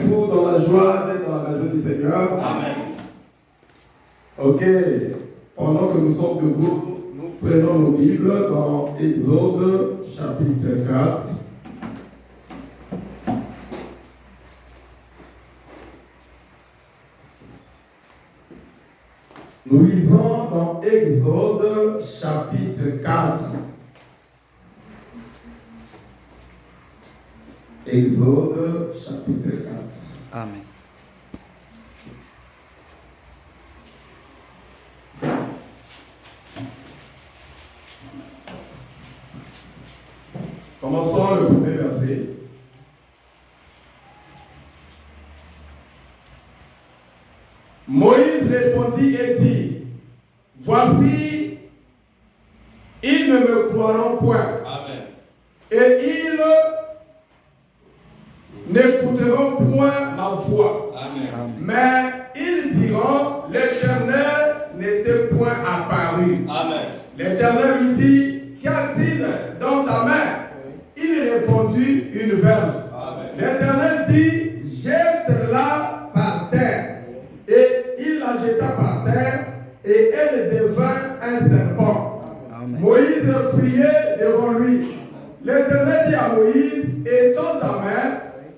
êtes-vous dans la joie d'être dans la maison du Seigneur? Amen. Ok. Pendant que nous sommes debout, nous prenons nos Bibles dans Exode chapitre 4. Nous lisons dans Exode chapitre 4. Exode chapitre 4. Amen. Commençons le premier verset. Moïse répondit et dit, voici, ils ne me croiront point. Amen. Et ils n'écouteront point ma voix. Amen. Mais ils diront, l'Éternel n'était point apparu. Amen. L'Éternel lui dit, qu'y a-t-il dans ta main? Il répondit, une verge. L'Éternel dit, jette-la par terre. Et il la jeta par terre, et elle devint un serpent. Amen. Moïse priait devant lui. L'Éternel dit à Moïse, étends ta main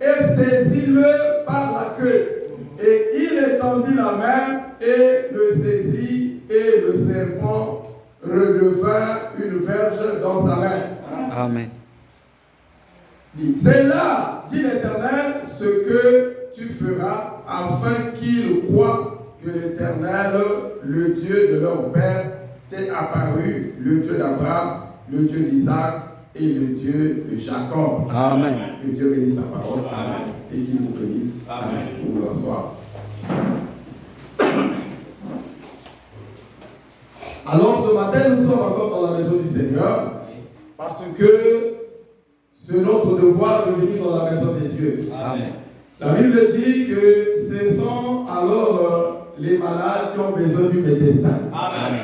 et saisis-le par la queue. Et il étendit la main et le saisit, et le serpent redevint une verge dans sa main. Amen. C'est là, dit l'Éternel, ce que tu feras afin qu'ils croient que l'Éternel, le Dieu de leur père, t'est apparu, le Dieu d'Abraham, le Dieu d'Isaac et le Dieu de Jacob. Amen. Que Dieu bénisse sa parole. Amen. Et qu'il vous bénisse. Amen. Pour vous asseoir. Alors ce matin, nous sommes encore dans la maison du Seigneur parce que c'est notre devoir de venir dans la maison de Dieu. Amen. La Bible dit que ce sont alors les malades qui ont besoin du médecin. Amen.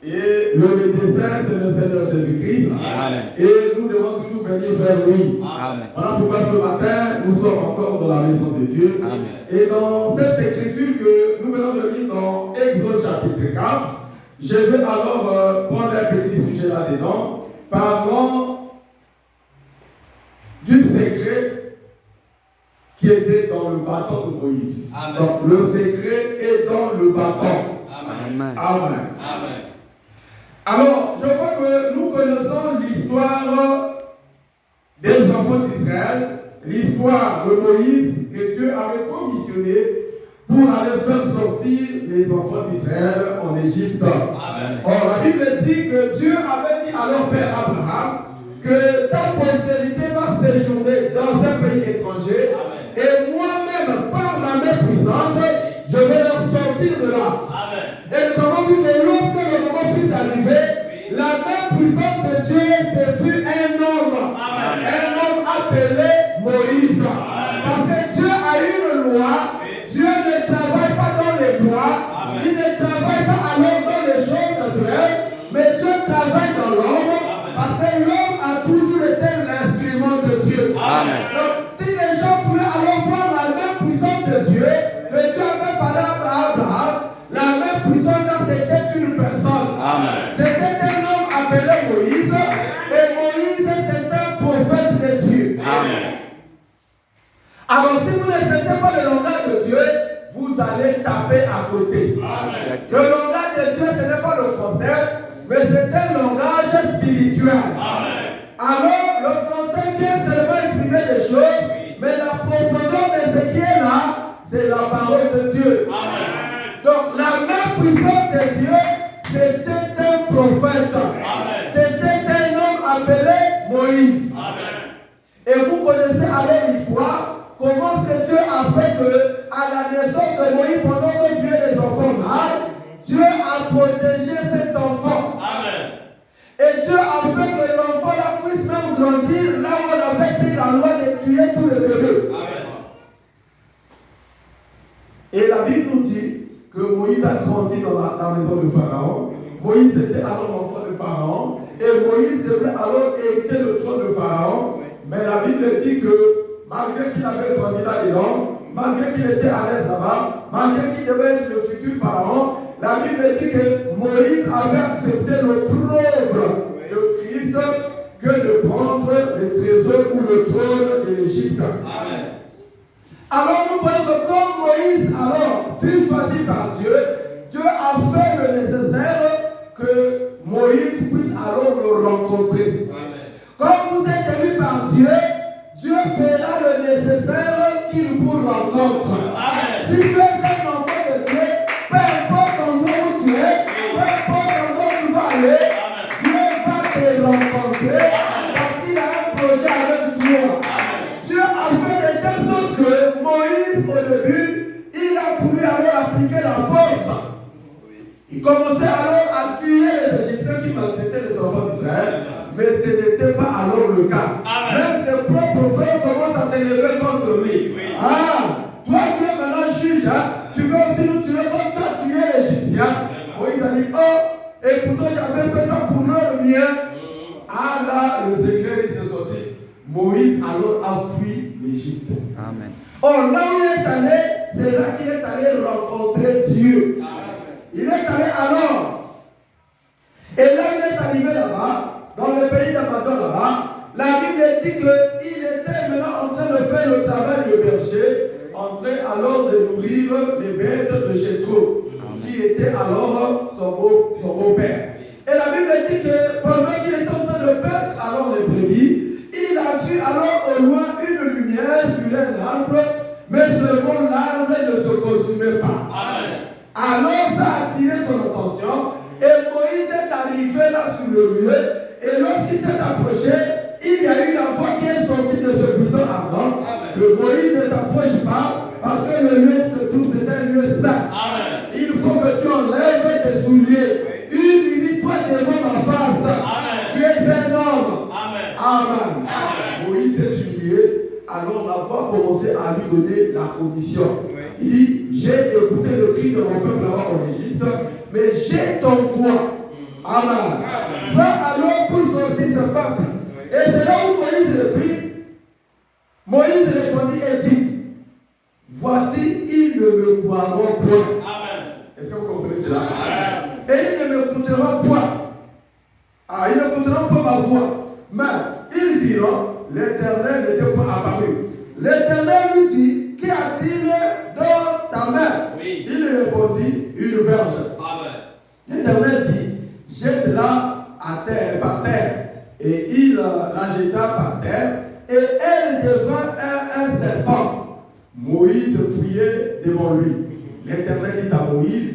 Et le médecin, c'est le Seigneur Jésus-Christ. Amen. Et nous devons toujours venir vers lui. Amen. Voilà pourquoi ce matin, nous sommes encore dans la maison de Dieu. Amen. Et dans cette écriture que nous venons de lire dans Exode chapitre 4, je vais alors prendre un petit sujet là-dedans, parlant du secret qui était dans le bâton de Moïse. Amen. Donc le secret est dans le bâton. Amen. Amen. Amen. Alors, je crois que nous connaissons l'histoire des enfants d'Israël, l'histoire de Moïse que Dieu avait commissionné pour aller faire sortir les enfants d'Israël en Égypte. Amen. Or, la Bible dit que Dieu avait dit à leur père Abraham que ta postérité va séjourner dans un pays étranger. Amen. Et moi-même, par ma main puissante, je vais leur sortir de là. Amen. Et nous avons vu que lorsque le moment fut arrivé, la main puissante de Dieu, ce fut un homme. Amen. Un homme appelé Moïse. Parce que Dieu a une loi. Dieu ne travaille pas dans les lois. Il ne travaille pas alors dans les choses naturelles. Mais Dieu travaille dans l'homme. Parce que l'homme a toujours été l'instrument de Dieu. Amen. Donc, si les gens voulaient alors voir la main puissante de Dieu, que Dieu avait parlé à Abraham, la main puissante, c'était une personne. Amen. C'était un homme appelé Moïse. Et Moïse, c'était un prophète de Dieu. Amen. Alors, si vous ne faites pas le langage de Dieu, vous allez taper à côté. Le langage de Dieu, ce n'est pas le français, mais c'est un langage spirituel. Alors, le français vient seulement exprimer des choses, mais la profondeur de ce qui est là, c'est la parole de Dieu. Donc, la main puissante de Dieu, c'était un prophète. C'était un homme appelé Moïse. Et vous connaissez alors l'histoire, comment que Dieu a fait que, à la naissance de Moïse, pendant que Dieu est des enfants mâles, Dieu a protégé cet enfant. Et Dieu a fait que l'enfant là puisse même grandir là où on avait pris la loi de tuer tous les bébés. Et la Bible nous dit que Moïse a grandi dans la maison de Pharaon. Moïse était alors l'enfant de Pharaon. Et Moïse devait alors hériter le trône de Pharaon. Mais la Bible dit que malgré qu'il avait grandi là-dedans, malgré qu'il était à l'aise là-bas, malgré qu'il devait être le futur pharaon, la Bible dit que Moïse avait accepté l'opprobre de Christ que de prendre le trésor ou le trône de l'Égypte. Amen. Alors nous voyons que comme Moïse fut choisi par Dieu, Dieu a fait le nécessaire que Moïse puisse alors le rencontrer. Amen. Quand vous êtes élu par Dieu, Dieu fera le nécessaire qu'il vous rencontre. Amen. Si tu es un enfant de Dieu, peu importe l'endroit où tu es, peu importe l'endroit où tu vas aller, Dieu va te rencontrer parce qu'il a un projet avec toi. Dieu a fait de telle sorte que Moïse, au début, il a voulu alors appliquer la force. Il commençait alors à tuer les Égyptiens qui maltraitaient les enfants d'Israël, mais ce n'était pas alors le cas. Amen. Même ses propres frères commencent à s'élever contre lui. Oui. Ah, toi qui es maintenant juge, tu veux aussi nous tuer comme tu as tué l'Égyptien. Moïse a dit, oh, et pourtant j'avais fait ça pour le mien. Ah là, le secret il s'est sorti. Moïse alors a fui l'Égypte. Amen. Or là où il est allé, c'est là qu'il est allé rencontrer Dieu. Il est allé alors. Et là il est arrivé là-bas, dans le pays d'Amazon là-bas, la Bible dit qu'il était maintenant en train de faire le travail de berger, en train alors de nourrir les bêtes de Jéthro, qui était alors son beau-père. Et la Bible dit que pendant qu'il était en train de paître alors les brebis, il a vu alors au loin une lumière sur un arbre, mais seulement l'arbre ne se consumait pas. Amen. Alors ça a attiré son attention et Moïse est arrivé là sur le lieu et lorsqu'il s'est approché, il y a eu la voix qui est sortie de ce buisson ardent que Moïse ne t'approche pas parce que le lieu de tout c'est un lieu saint. Amen. Il faut que tu enlèves tes souliers. Humilie-toi devant ma face. Amen. Tu es un homme. Amen. Amen. Amen. Moïse s'est humilié. Alors la voix commençait à lui donner la condition. Il dit, j'ai écouté le cri de mon peuple là-bas en Égypte, mais j'ai ton voix. Amen. Va alors pour sortir ce peuple. Et c'est là où Moïse reprit. Moïse répondit et dit, voici, ils ne me croiront point. Amen. Est-ce que vous comprenez cela? Amen. Et ils ne m'écouteront point. Ah, ils n'écouteront pas ma voix. Mais ils diront, l'Éternel n'était pas apparu. L'Éternel lui dit, qu'y a-t-il dans ta main? Oui. Il répondit, une verge. Amen. L'Éternel dit, jette-la à terre, par terre. Et il la jeta par terre, et elle devint un serpent. Moïse fuyait devant lui. L'Éternel dit à Moïse,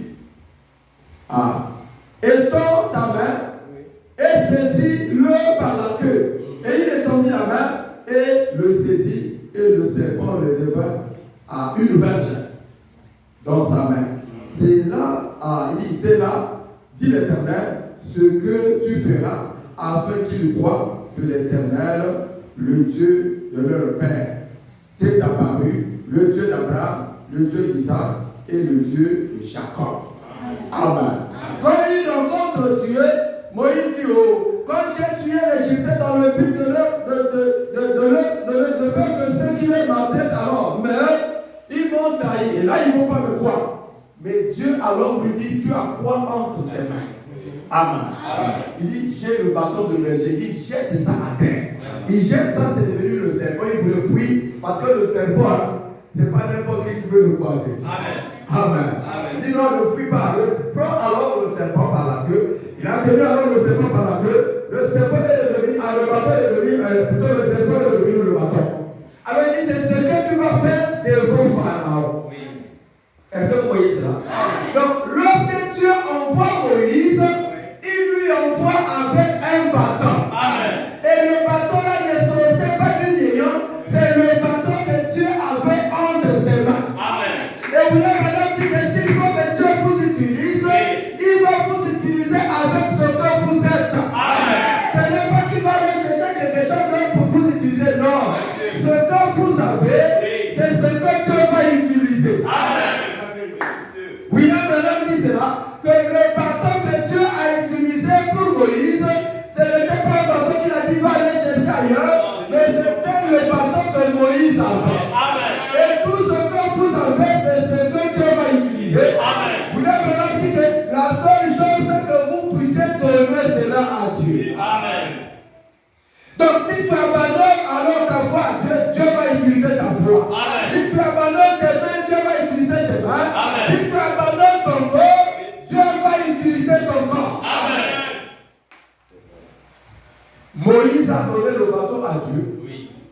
ah, étends ta main et saisis-le par la queue. Et il étendit la main et le saisit, et le serpent le devint à une verge dans sa main. C'est là, il dit, c'est là, dit l'Éternel, ce que tu feras afin qu'ils croient que l'Éternel, le Dieu de leur père, t'est apparu, le Dieu d'Abraham, le Dieu d'Isaac et le Dieu de Jacob. Amen. Quand il rencontre Dieu, Moïse dit, oh, quand j'ai tué l'Égyptien dans le but de faire que ceux qui les maltraitent alors meurent, ils m'ont trahi. Et là, ils ne vont pas me croire. Mais Dieu alors lui dit, tu as quoi entre tes mains? Amen. Amen. Il dit, j'ai le bâton de berger. Il dit, jette ça à terre. Il jette ça, c'est devenu le serpent. Il voulait fuir parce que le serpent, c'est pas n'importe qui veut le croiser. Amen. Amen. Amen. Il dit, non, ne fuis pas. Prends alors le serpent par la queue. Il a tenu alors le serpent par la queue. Le serpent est devenu, le bâton est devenu, plutôt le serpent est devenu le bâton. Alors il dit, c'est ce que tu vas faire devant Pharaon. Oui. Est-ce que vous voyez cela? Donc, lorsque Dieu envoie Moïse, il lui envoie avec un bâton. Amen. Et le bâton là ne sortait pas du néant, c'est le bâton que Dieu avait entre ses mains. Amen. Et vous avez maintenant dit que s'il faut que Dieu vous utilise, il va vous utiliser avec ce que vous êtes. Amen. Ce n'est pas qu'il va aller chercher quelque chose pour vous utiliser, non. Ce que vous avez, c'est ce que Dieu va utiliser. Amen. William Branham dit cela, que le bâton que Dieu a utilisé pour Moïse, ce n'était pas un bâton qu'il a dit va aller chercher ailleurs, mais c'était le bâton que Moïse avait. Amen. Et tout ce que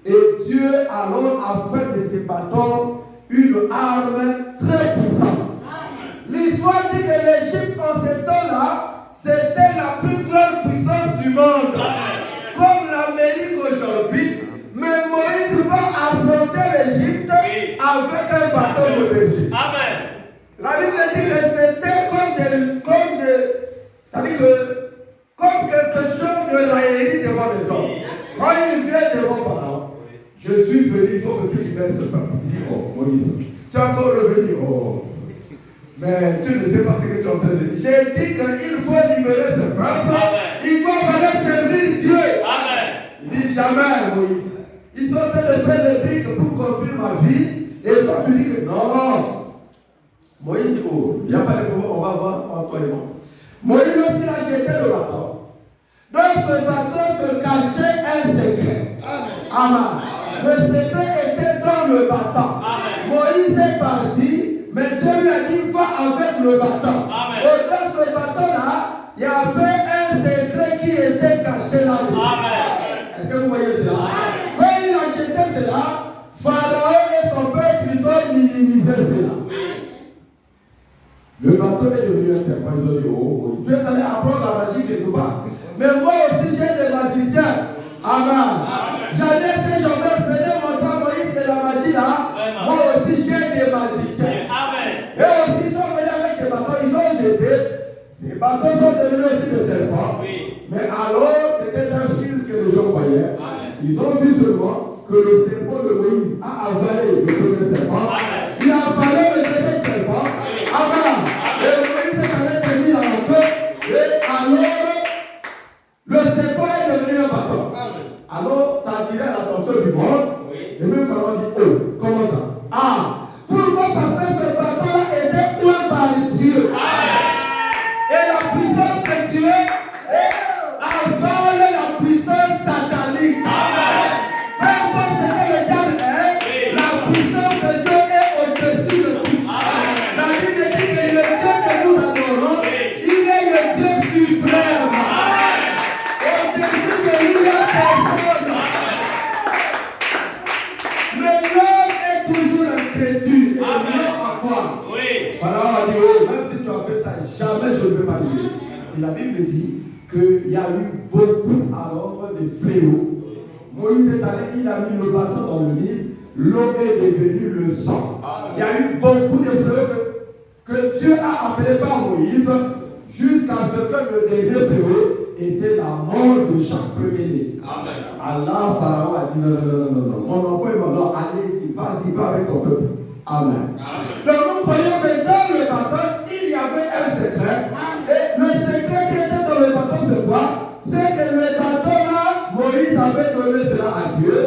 Et Dieu alors a fait de ces bâtons une arme très puissante. L'histoire dit que l'Égypte en ce temps-là, c'était la plus grande puissance du monde. Comme l'Amérique aujourd'hui. Mais Moïse va affronter l'Égypte avec un bâton de berger. Amen. La Bible dit que c'était c'est-à-dire que comme quelque chose de raillerie devant les hommes. Quand il vient devant Pharaon, je suis venu, il faut que tu libères ce peuple. Il dit, oh Moïse, tu es encore revenu, oh. Mais tu ne sais pas ce que tu es en train de dire. J'ai dit qu'il faut libérer ce peuple. Il doit aller servir Dieu. Amen. Il dit jamais, Moïse. Ils sont en train de faire des briques pour construire ma vie. Et toi, tu dis que non. Moïse dit, oh, il n'y a pas de problème, on va voir entre toi et moi. Moïse aussi a jeté le bâton. Dans ce bâton se cachait un secret. Amen. Le secret était dans le bâton. Moïse est parti, mais Dieu lui a dit, va avec le bâton. Et dans ce bâton-là, il y avait un secret qui était caché là-dedans. Est-ce que vous voyez cela? Quand il a jeté cela, Pharaon et son peuple, ils ont minimisé cela. Le bateau est devenu un serpent. Ils ont dit, oh, Dieu allait apprendre la magie quelque part. Mais moi aussi, j'ai des magiciens. Amen. J'en ai fait, j'en ai fait montrer à Moïse que la magie là. Moi aussi, j'ai des magiciens. Amen. Et aussi, ils sont venus avec des bateaux, ils ont jeté. Ces bateaux sont devenus aussi des serpents. Mais alors, c'était un fil que les gens voyaient. Ils ont vu seulement que le serpent de Moïse a avalé le premier serpent. Il a avalé le deuxième serpent. Amen. Et Moïse s'avait mis dans la queue. Et alors, le serpent est devenu un bâton. Alors, ça attirait l'attention du monde. Et même Pharaon dit, oh, comment ça? Ah, pourquoi? Parce que ce bâton-là était oint par Dieu. Et la puissance de Dieu avale la puissance satanique. Peu importe ce que le diable est, la puissance de Dieu est au-dessus de tout. La Bible dit que le Dieu que nous adorons, il est le Dieu suprême. Au-dessus de lui, il y a personne. Mais l'homme est toujours incrédule. Et non à quoi? Pharaon a dit, oh, même si tu as fait ça, jamais je ne vais pas libérer. Et la Bible dit qu'il y a eu beaucoup alors de fléaux. Moïse est allé, il a mis le bâton dans le Nil, l'eau est devenue le sang. Il y a eu beaucoup de fléaux que Dieu a appelé par Moïse jusqu'à ce que le dernier fléau était la mort de chaque premier-né. Allah, Pharaon a dit non, mon enfant est mort, allez-y, vas-y, va avec ton peuple. Amen. Donc nous voyons que dans le bâton, il y avait un secret. Et le secret qui était dans le bâton, c'est quoi? C'est que le bâton là, Moïse avait donné cela à Dieu.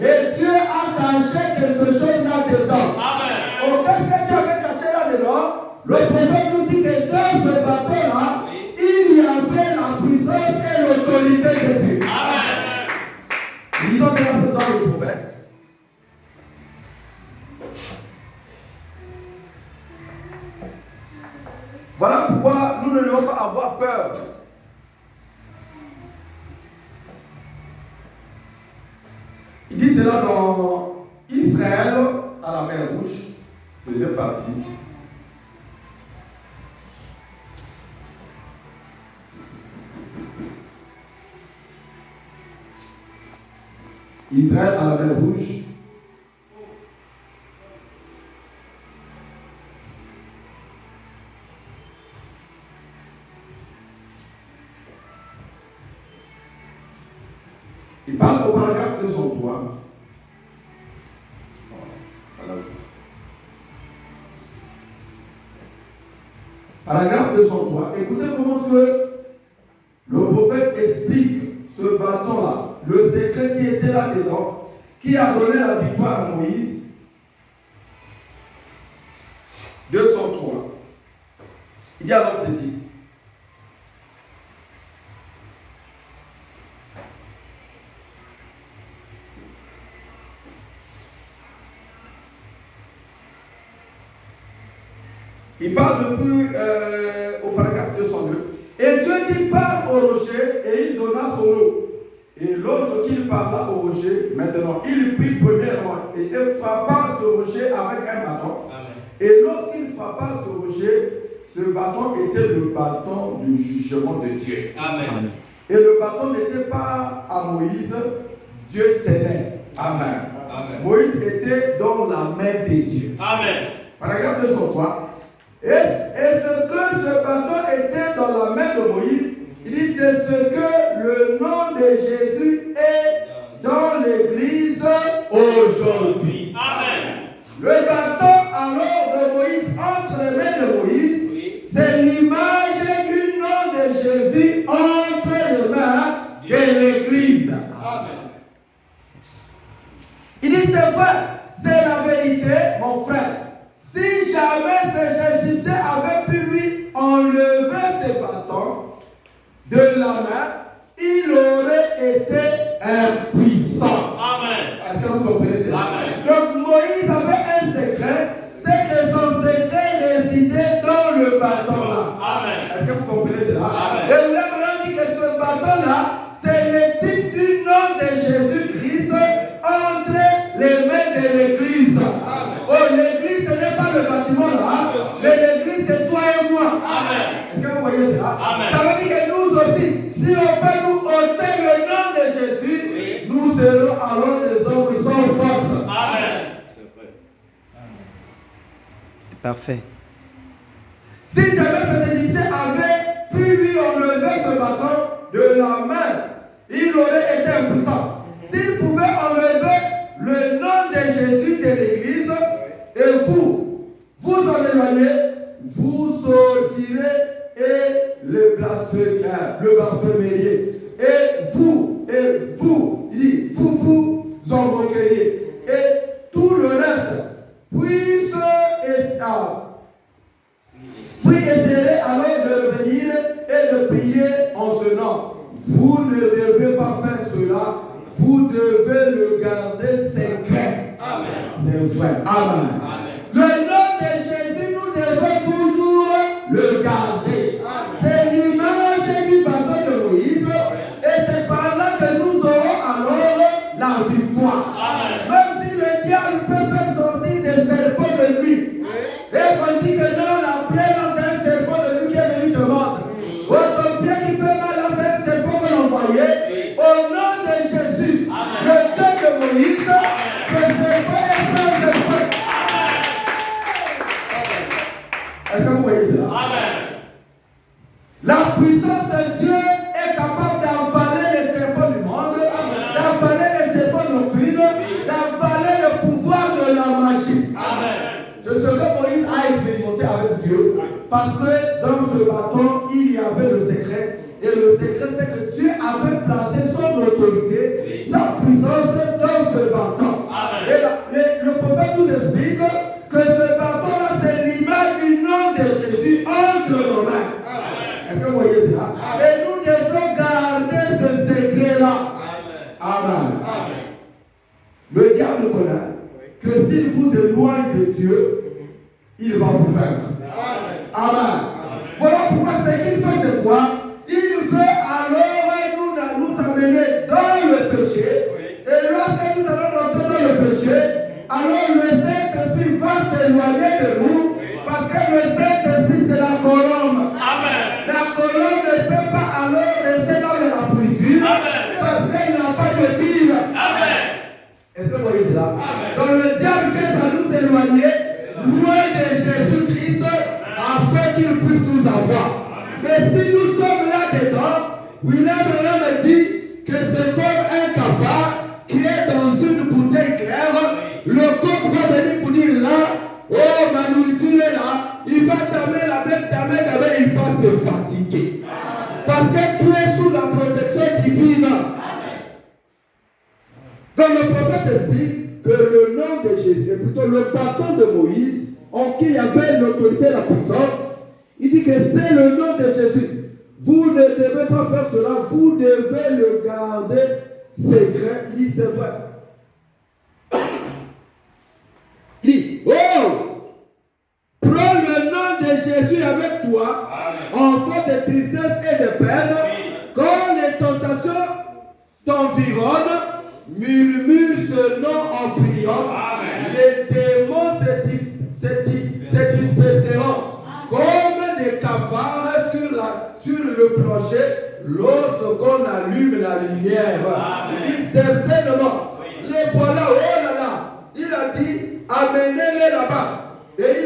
Et Dieu a caché quelque chose là-dedans. Oh, qu'est-ce que Dieu avait caché là-dedans? Le prophète nous dit que dans ce bâton-là, il y avait la puissance et l'autorité de Dieu. Lisons dans le prophète. Voilà pourquoi nous ne devons pas avoir peur. Il dit cela dans Israël à la mer Rouge, deuxième partie. Israël à la mer Rouge. Il parle au paragraphe 203. Paragraphe 203. Écoutez comment est-ce que le prophète explique ce bâton-là, le secret qui était là-dedans, qui a donné la victoire à Moïse. 203. Il y a alors ceci. Il parle depuis au paragraphe 202. Et Dieu dit, parle au rocher, et il donna son eau. Et lorsqu'il parla au rocher, maintenant, il prit premièrement et il frappa ce rocher avec un bâton. Amen. Et lorsqu'il frappa ce rocher, ce bâton était le bâton du jugement de Dieu. Amen. Et le bâton n'était pas à Moïse, Dieu tenait. Amen. Amen. Moïse était dans la main de Dieu. Amen. Paragraphe 203. Et ce que ce bâton était dans la main de Moïse, il dit c'est ce que le nom de Jésus est dans l'église aujourd'hui. Amen. Le bâton alors de Moïse, entre les mains de Moïse, oui, c'est l'image du nom de Jésus entre les mains de l'église. Amen. Il dit c'est vrai, c'est la vérité, mon frère. Si jamais ces Égyptiens avaient pu lui enlever ses bâtons de la main, il aurait été impuissant. Amen. Est-ce que vous comprenez cela? Amen. Donc Moïse avait un secret, c'est que son secret résidait dans le bâton là. Amen. Est-ce que vous comprenez cela? Amen. Et vous avez maintenant dit que ce bâton là, c'est le type du nom de Jésus-Christ entre les mains de l'église. Amen. Oh, l'église ce n'est pas le bâtiment là, mais l'église c'est toi et moi. Amen. Est-ce que vous voyez cela? Amen. Ça veut dire que nous aussi, si on peut nous ôter le nom de Jésus, oui, nous serons alors des hommes qui sont forts. Amen. C'est vrai. C'est parfait. Si jamais ces Égyptiens avaient pu lui enlever ce bâton de la main, il aurait été impuissant. S'il pouvait enlever le nom de Jésus de l'église, et vous en éloignez, vous sortirez et le blasphémeriez. Et vous, il dit, vous en moqueriez. Et tout le reste, puis essaierez alors de venir et de prier en ce nom. Vous ne devez pas faire cela, vous devez le garder secret. Amen. C'est vrai. Amen. Amen. Le nom de Jésus, nous devons toujours le garder. Amen. C'est l'image du bâton de Moïse. Et c'est par là que nous aurons alors la victoire. Amen. Même si le diable peut faire sortir des serpents de lui. Et on dit que non, la plaie, c'est un serpent de lui qui est venu te mordre. Ou ton pied qui fait mal, c'est un serpent qu'on envoyait. Au nom de Jésus, amen, le Dieu de Moïse, ce serpent est un serpent. Est-ce que vous voyez cela? Amen. La puissance de Dieu est capable d'avaler les serpents du monde, d'avaler les serpents nocturnes, d'avaler le pouvoir de la magie. Amen. C'est ce que Moïse a expérimenté avec Dieu, parce que dans ce bâton, il y avait le secret. Et le secret, c'est que Dieu avait placé son autorité, sa puissance dans ce bâton. Amen. Et le prophète nous explique que ce bâton-là, c'est l'image du nom de Jésus entre nos mains. Amen. Est-ce que vous voyez cela? Amen. Et nous devons garder ce secret-là. Amen. Amen. Le diable connaît que s'il vous éloigne de Dieu, il va vous vaincre. Amen. Amen. Voilà pourquoi ce qu'il fait, c'est quoi? Il veut alors nous amener dans le péché. Et lorsque nous allons rentrer dans le péché, alors le Saint-Esprit va s'éloigner de nous. Parce que le Saint-Esprit, c'est la colombe. Amen. La colombe ne peut pas alors rester dans la pourriture. Parce qu'elle n'a pas de Bible. Amen. Est-ce que vous voyez cela? Amen. Donc le diable cherche à nous éloigner loin de Jésus-Christ afin qu'il puisse nous avoir. Mais si nous sommes là-dedans, William me dit que c'est comme un cafard qui est dans une bouteille claire. Le coq va venir pour dire là, oh ma nourriture est là, il va t'amener la bête, il va se fatiguer. Parce que tu es sous la protection divine. Donc le prophète explique que le nom de Jésus, plutôt le bâton de Moïse, en qui il y avait l'autorité et la puissance, il dit que c'est le nom de Jésus. Vous ne devez pas faire cela, vous devez le garder secret. Il dit c'est vrai. Il dit, oh, prends le nom de Jésus avec toi, enfant de tristesse et de peine, quand les tentations t'environneront.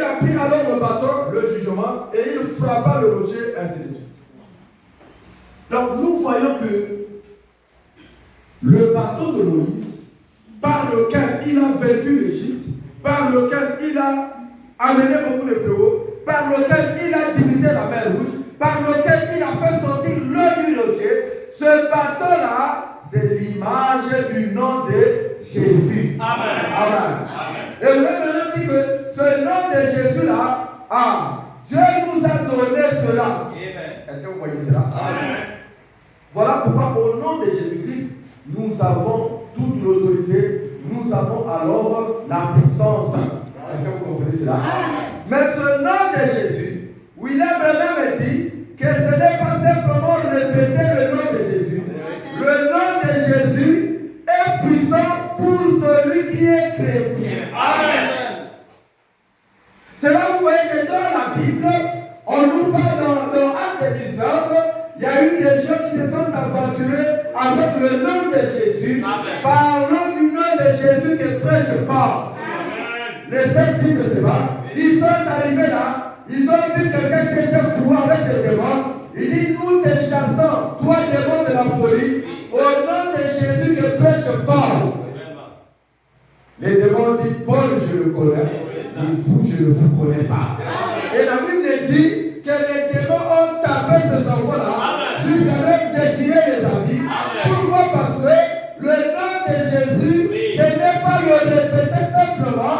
a pris alors le bâton, le jugement, et il frappa le rocher, ainsi de suite. Donc nous voyons que le bâton de Moïse, par lequel il a vaincu l'Égypte, par lequel il a amené beaucoup de fléaux, par lequel il a divisé la mer Rouge, par lequel il a fait sortir l'eau du rocher, ce bâton-là, c'est l'image du nom de Jésus. Amen. Amen. Amen. Et vous avez dit que ce nom de Jésus-là, Dieu nous a donné cela. Amen. Est-ce que vous voyez cela? Amen. Voilà pourquoi au nom de Jésus-Christ, nous avons toute l'autorité, nous avons alors la puissance. Est-ce que vous comprenez cela? Mais ce nom de Jésus, William Branham dit que ce n'est pas simplement répéter le nom de Jésus. Le nom de Jésus est puissant pour celui qui est chrétien. Amen. C'est là que vous voyez que dans la Bible, on nous parle dans Acte 19, il y a eu des gens qui se sont aventurés avec le nom de Jésus. Amen. Parlons du nom de Jésus que prêche Paul. Les 7 filles de Séba, ils sont arrivés là, ils ont vu quelqu'un qui était fou avec des démons. Il dit, nous te chassons, toi démon de la folie, au nom de Jésus que prêche Paul. Les démons disent, Paul, je le connais, mais vous, je ne vous connais pas. Et la Bible dit que les démons ont tapé ces enfants-là jusqu'à même déchirer les habits. Pourquoi? Parce que le nom de Jésus, ce n'est pas le répéter simplement,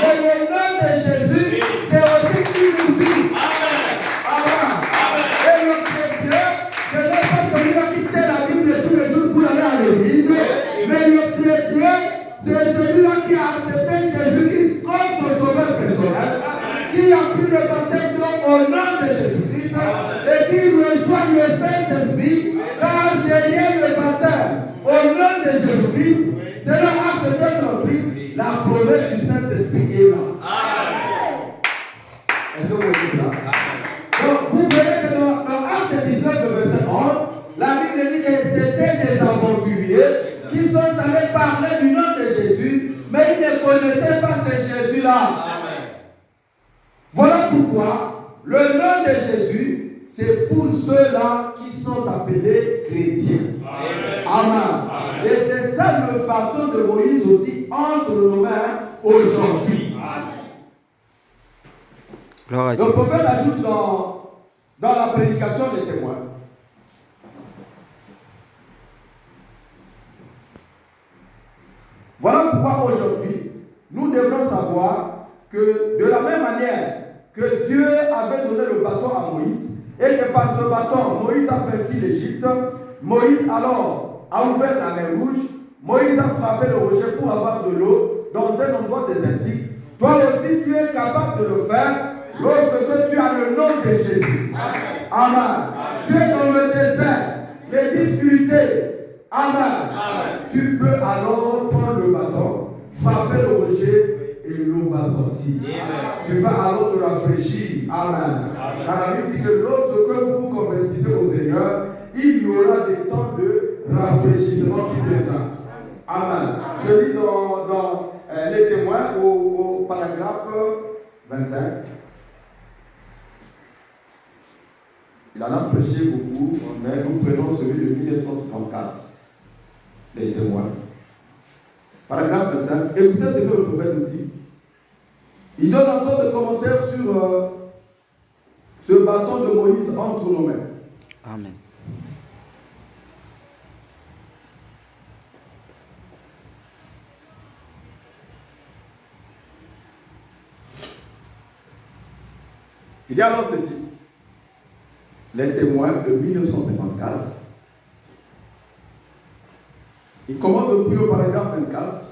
mais le nom de Jésus, c'est aussi une vie. Amen. Et le chrétien, ce n'est pas celui-là qui tient la Bible tous les jours pour aller à l'église, mais le chrétien, c'est celui-là qui a accepté Jésus-Christ comme son sauveur personnel, qui a pris le baptême au nom de Jésus-Christ et qui reçoit le Saint-Esprit, car derrière le baptême au nom de Jésus-Christ, c'est le acte d'être pris, la promesse du Saint-Esprit est là. Est-ce que vous voyez cela? Donc, vous verrez que dans Acte 19, verset 11, la Bible dit que c'était des aventuriers qui sont allés parler du nom de Jésus, mais ils ne connaissaient pas ce Jésus-là. Voilà pourquoi le nom de Jésus, c'est pour ceux-là qui sont appelés chrétiens. Amen. Et c'est ça le bâton de Moïse aussi entre nos mains aujourd'hui. Le prophète ajoute dans la prédication des témoins. Voilà pourquoi aujourd'hui, nous devrons savoir que de la même manière que Dieu avait donné le bâton à Moïse, et que par ce bâton, Moïse a vaincu l'Égypte, Moïse alors a ouvert la mer Rouge, Moïse a frappé le rocher pour avoir de l'eau dans un endroit désertique. Toi aussi, tu es capable de le faire lorsque tu as le nom de Jésus. Amen. Tu es dans le désert, les difficultés. Amen. Tu peux alors prendre le bâton, frapper le rocher et l'eau va sortir. Tu vas alors te rafraîchir. Amen. Dans la Bible dit que lorsque vous vous convertissez au Seigneur, il y aura des temps de rafraîchissement qui viendra. Amen. Je lis dans les témoins au paragraphe 25. Il en a prêché beaucoup, mais nous prenons celui de 1954. Les témoins. Paragraphe 25. Écoutez ce que le prophète nous dit. Il donne encore des commentaires sur ce bâton de Moïse entre nos mains. Amen. Il y a alors ceci. Les témoins de 1954. Il commence depuis le paragraphe 24.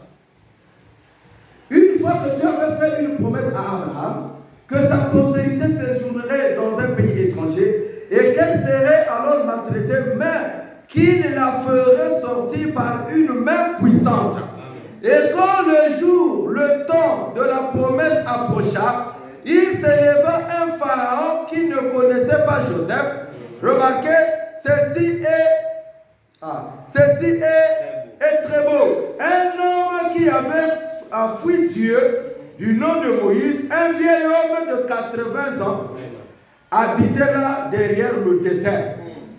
Une fois que Dieu avait fait une promesse à Abraham, que sa postérité séjournerait dans un pays étranger et qu'elle serait alors maltraitée, mais qu'il la ferait sortir par une main puissante. Et quand le jour, le temps de la promesse approcha, il s'éleva un pharaon qui ne connaissait pas Joseph. Remarquez, ceci est très beau. Un homme qui avait fui Dieu du nom de Moïse, un vieil homme de 80 ans habitait là derrière le désert,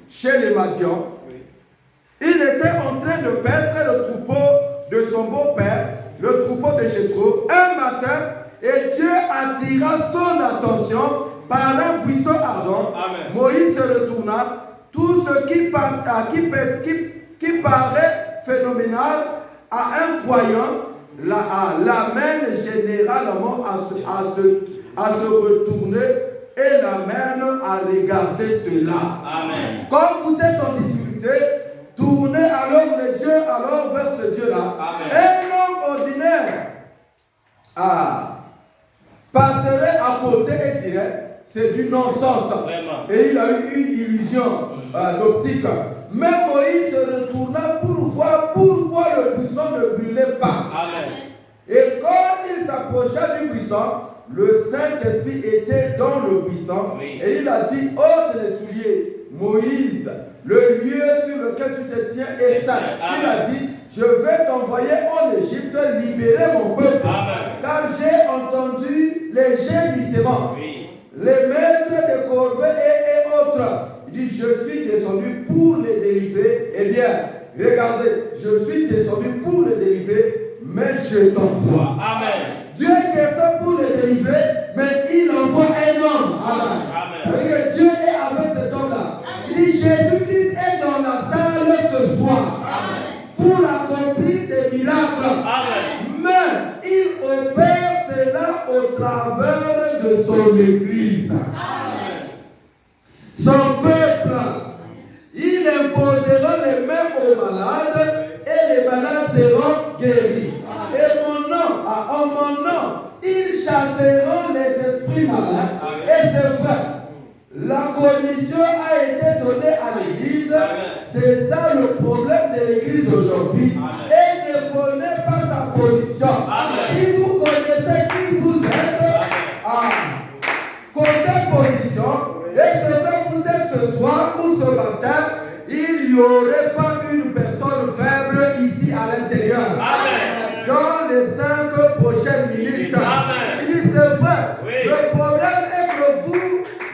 chez les Madians. Il était en train de paître le troupeau de son beau-père, le troupeau de Jéthro, un matin, et Dieu attira son attention par un buisson ardent. Amen. Moïse se retourna, tout ce qui paraît phénoménal à un croyant l'amène généralement à se retourner et l'amène à regarder cela. Amen. Quand vous êtes en difficulté, tournez alors les yeux vers ce Dieu-là. Un homme ordinaire passerait à côté et dirait c'est du non-sens. Et il a eu une illusion d'optique. Mais Moïse se retourna pour voir pourquoi le buisson ne brûlait pas. Amen. Et quand il s'approcha du buisson, le Saint-Esprit était dans le buisson. Oui. Et il a dit, ôte les souliers. Moïse, le lieu sur lequel tu te tiens est saint. Il a dit, je vais t'envoyer en Égypte libérer mon peuple. Amen. Car j'ai entendu les gémissements, oui, les maîtres de corvée et autres. Il dit, je suis descendu pour les délivrer. Eh bien, regardez, je suis descendu pour les délivrer, mais je t'envoie. Amen. Dieu descend pour les délivrer, mais il envoie un homme. Amen. Amen. Ça veut dire que Dieu est avec cet homme-là. Il dit, Jésus-Christ est dans la salle ce soir. Amen. Pour accomplir des miracles. Amen. Mais il opère cela au travers de son Église. Amen. Son peuple, il imposera les mains aux malades et les malades seront guéris. Amen. Et en mon nom, ils chasseront les esprits malades. Amen. Et c'est vrai, la commission a été donnée à l'Église. Amen. C'est ça le problème de l'Église aujourd'hui. Amen. Elle ne connaît pas sa position. Amen. Si vous connaissez qui vous êtes, côté position, et ce que vous êtes ce soir ou ce matin, il n'y aurait pas une personne faible ici à l'intérieur. Amen. Dans les 5 prochaines minutes. Amen. Il dit c'est vrai. Oui. Le problème est que vous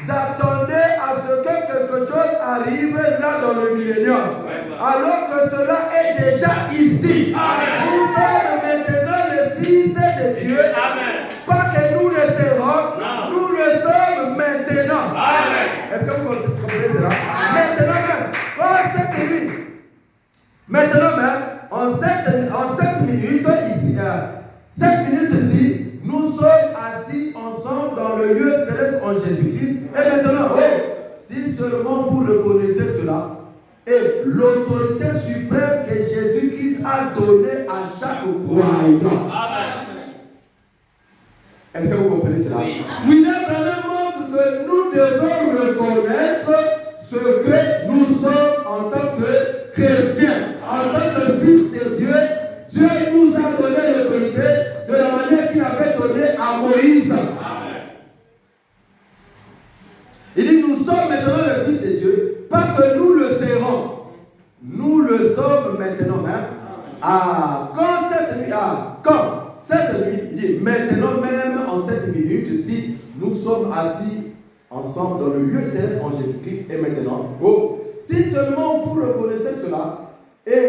attendez à ce que quelque chose arrive là dans le millénium. Alors que cela est déjà ici. Amen. Nous sommes maintenant les fils de Dieu. Amen. Pas que nous le serons, nous le sommes maintenant. Amen. Est-ce que vous comprenez cela? Maintenant même, maintenant même, en 7 minutes ici, 7 minutes ici, nous sommes assis ensemble dans le lieu céleste en Jésus-Christ. Et maintenant, si seulement vous reconnaissez cela, et l'autorité suprême que Jésus-Christ a donnée à chaque croyant. Amen. Est-ce que vous comprenez cela? Oui. William Branham montre que nous devons reconnaître ce que nous sommes en tant que chrétiens, en tant que fils de Dieu. Dieu nous a donné l'autorité de la manière qu'il avait donnée à Moïse. Amen. Il dit, nous sommes maintenant les fils de Dieu, pas que nous le serons. Nous le sommes maintenant même. Quand cette nuit, il dit, maintenant même en 7 minutes, si nous sommes assis ensemble dans le lieu céleste en Jésus-Christ et maintenant, si seulement vous reconnaissez cela, et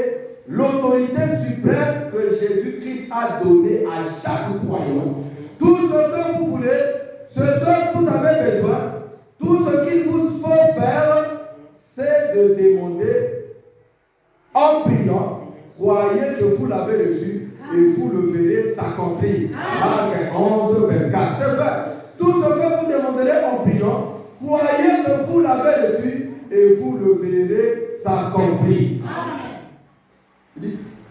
l'autorité suprême que Jésus-Christ a donnée à chaque croyant, tout ce que vous voulez, ce dont vous avez besoin, tout ce qu'il vous faut faire, c'est de demander en priant. Croyez que vous l'avez reçu et vous le verrez s'accomplir. Marc 11, 24. C'est vrai. Tout ce que vous demanderez en priant, croyez que vous l'avez reçu et vous le verrez s'accomplir.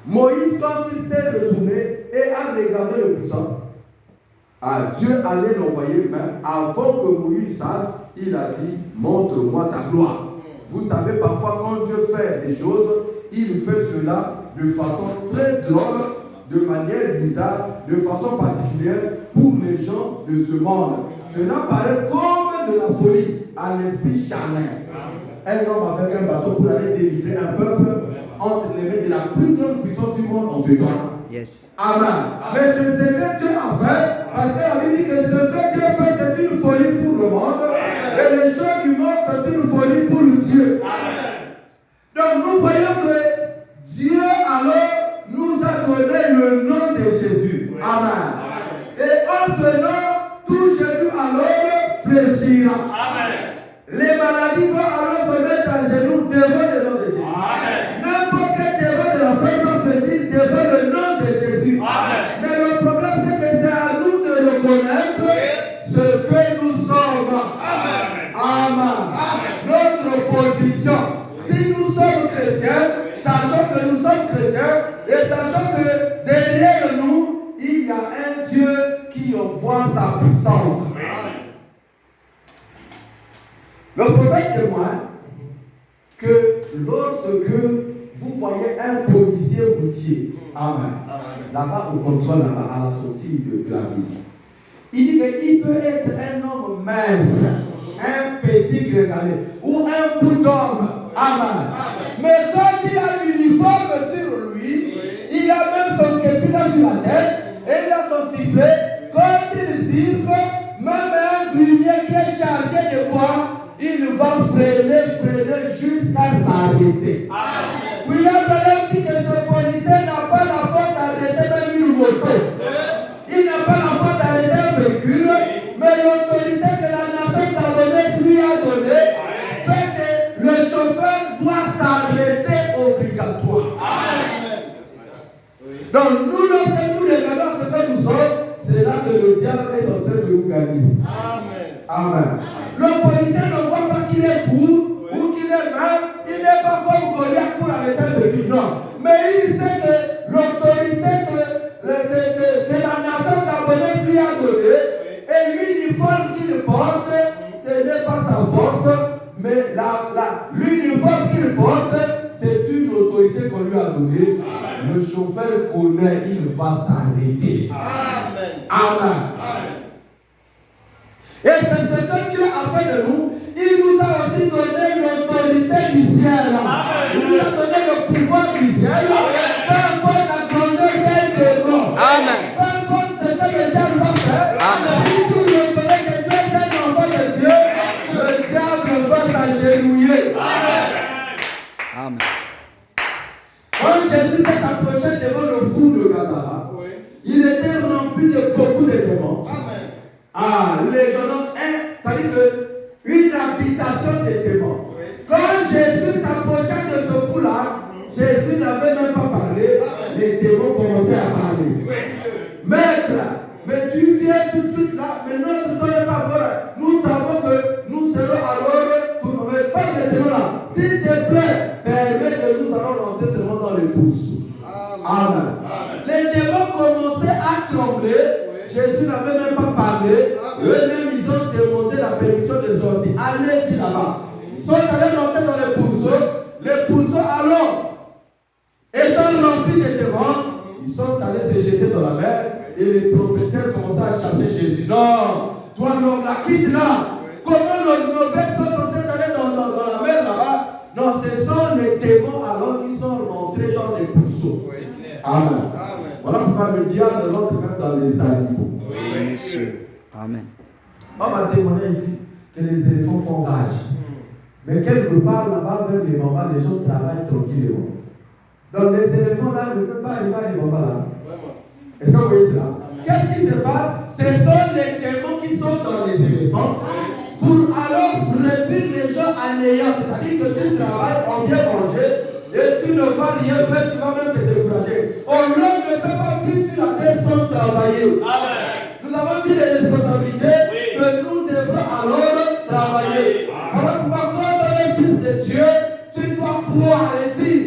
Moïse, quand il s'est retourné et a regardé le buisson, Dieu allait l'envoyer même avant que Moïse sache, il a dit, montre-moi ta gloire. Vous savez, parfois quand Dieu fait des choses, il fait cela de façon très drôle, de manière bizarre, de façon particulière pour les gens de ce monde. Cela paraît comme de la folie, un esprit charnel. Un homme avec un bateau pour aller délivrer un peuple entre les mains de la plus grande puissance du monde en ce temps. Yes. Amen. Mais c'est ce que Dieu a fait Amen. Et en ce nom, tout genou alors fléchira. Les maladies vont alors se mettre à genoux devant le nom de Jésus. N'importe quel démon de l'enfer va fléchir devant le nom de Jésus. Mais le problème, c'est que c'est à nous de reconnaître ce que nous sommes. Amen. Notre position. Si nous sommes chrétiens, sachons que nous sommes chrétiens et sachons que derrière nous, il y a un Dieu qui envoie sa puissance. Le prophète témoigne que lorsque vous voyez un policier routier, amen, là-bas au contrôle, là-bas à la sortie de la ville, il dit qu'il peut être un homme mince, un petit grenadier ou un bout d'homme, amen. Mais quand il a l'uniforme sur lui, il a même son képi sur la tête et il a son sifflet. Quand il siffle, même un grimier qui est chargé de bois, il va freiner jusqu'à s'arrêter. William Branham dit que ce policier n'a pas la force d'arrêter même une moto. Il n'a pas la force d'arrêter un véhicule, mais l'autorité que la nation gabonaise lui a donnée fait que le chauffeur doit s'arrêter obligatoire. Donc nous, lorsque nous regardons ce que nous sommes, c'est là que le diable est en train de nous gagner. Amen. Le policier ne voit pas qu'il est court ou qu'il est mince, il n'est pas comme Goliath pour arrêter un véhicule. Non. Mais il sait que l'autorité que la nation gabonaise lui a donnée et l'uniforme qu'il porte, ce n'est pas sa force, mais l'uniforme qu'il porte, c'est une autorité qu'on lui a donnée. Le chauffeur connaît, il va s'arrêter. Amen. Et c'est ce que Dieu a fait de nous. Il nous a aussi donné l'autorité du ciel. Il nous a donné le pouvoir du ciel. Peu importe la grandeur d'un démon. Peu importe ce que le diable va faire. Si tu reconnais que tu es un enfant de Dieu, le diable va s'agenouiller. Amen. Quand Jésus s'est approché devant le fou de Gadara, il était rempli de beaucoup de démons. Les gens, ça dit que une habitation de démons. Quand Jésus s'approchait de ce fou-là, Jésus n'avait même pas parlé, les démons commençaient à parler. Maître, mais tu viens tout de suite là, mais notre temps n'est pas vrai. Nous savons que nous serons alors pour ne pas les démons là. S'il te plaît, permets que nous allons rentrer seulement dans les pousses. Amen. Les démons commençaient à trembler. Jésus n'avait même pas parlé. Eux-mêmes, ils ont demandé la permission de sortir. Allez-y là-bas. Ils sont allés rentrer dans les pourceaux. Les pourceaux, alors, étant remplis de démons, ils sont allés se jeter dans la mer. Et les propriétaires commençaient à chasser Jésus. Non, toi, l'homme, la quitte là. Comment nos bêtes sont en train d'aller dans la mer là-bas? Non, ce sont les démons alors qui sont rentrés dans les pourceaux. Amen. Voilà pourquoi le diable rentre même dans les animaux. Oui, monsieur. Amen. On m'a demandé ici que les éléphants font rage. Mais quelque part là-bas, même les mamans, les gens travaillent tranquillement. Donc les éléphants là ne peuvent pas arriver à les mamans là. Est-ce que vous voyez cela? Qu'est-ce qui se passe? Ce sont les démons qui sont dans les éléphants pour alors réduire les gens à néant. C'est-à-dire que tu travailles, on vient manger. Et tu ne vas rien faire, tu vas même te décourager. On ne peut pas vivre sur la terre sans travailler. Nous avons pris les responsabilités que nous devons alors travailler. Voilà pourquoi quand on est fils de Dieu, tu dois croire et dire,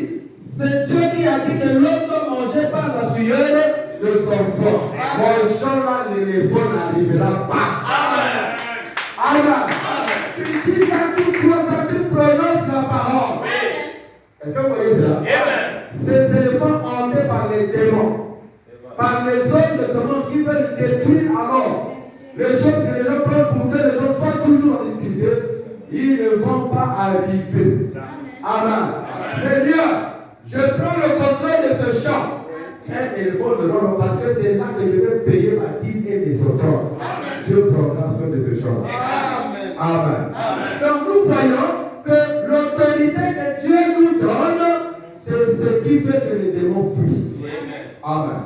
c'est Dieu qui a dit que l'homme doit manger par la sueur de son front. Mon champ là, l'éléphant n'arrivera pas. Amen. Tu dis ça, tu crois ça, tu prononces la parole. Est-ce que vous voyez cela? Ces éléphants hantés par les démons, par les hommes de ce monde qui veulent détruire alors les choses que les gens prennent pour que les gens soient toujours en difficulté, ils ne vont pas arriver. Amen. Seigneur, je prends le contrôle de ce champ. Un éléphant de l'homme parce que c'est là que je vais payer ma dîme et mes offrandes. Dieu prendra soin de ce champ. Amen. Donc nous voyons que l'autorité que Dieu nous donne, c'est ce qui fait que les démons fuient. Amen.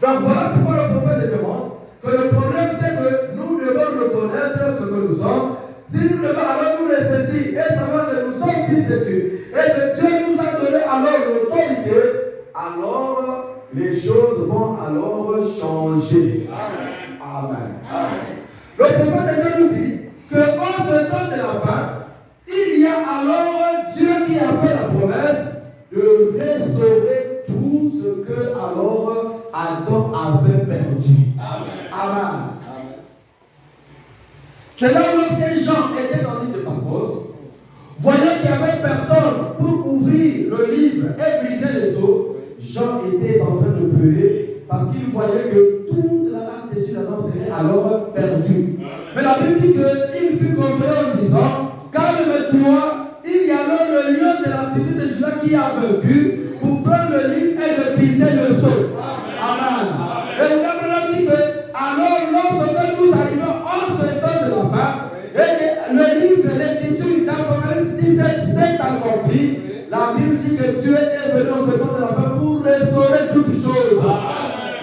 Donc voilà pourquoi le prophète demande que le problème c'est que nous devons reconnaître ce que nous sommes. Si nous devons alors nous rester et savoir que nous sommes fils de Dieu et que Dieu nous a donné alors l'autorité, alors les choses vont alors changer. Amen. Amen. Amen. Le prophète nous dit qu'en ce temps de la fin, il y a alors Dieu qui a fait la promesse de restaurer tout ce que alors Adam avait perdu. Amen. Amen. C'est là où lorsque Jean était dans l'île de Patmos, voyant qu'il n'y avait personne pour ouvrir le livre et briser les eaux, Jean était en train de pleurer parce qu'il voyait que toute la race des yeux d'Adam serait alors perdue. Mais la Bible dit qu'il fut consolé en disant, calme-toi, il y a alors le lion de la tribu de Juda qui a vaincu pour prendre le livre et de briser le sceau. Amen. Et la Bible dit que alors lorsque nous arrivons en ce temps de la fin, et que le livre, l'écriture d'Apocalypse 17 s'est accompli, la Bible dit que Dieu est venu en ce temps de la fin pour restaurer toutes choses.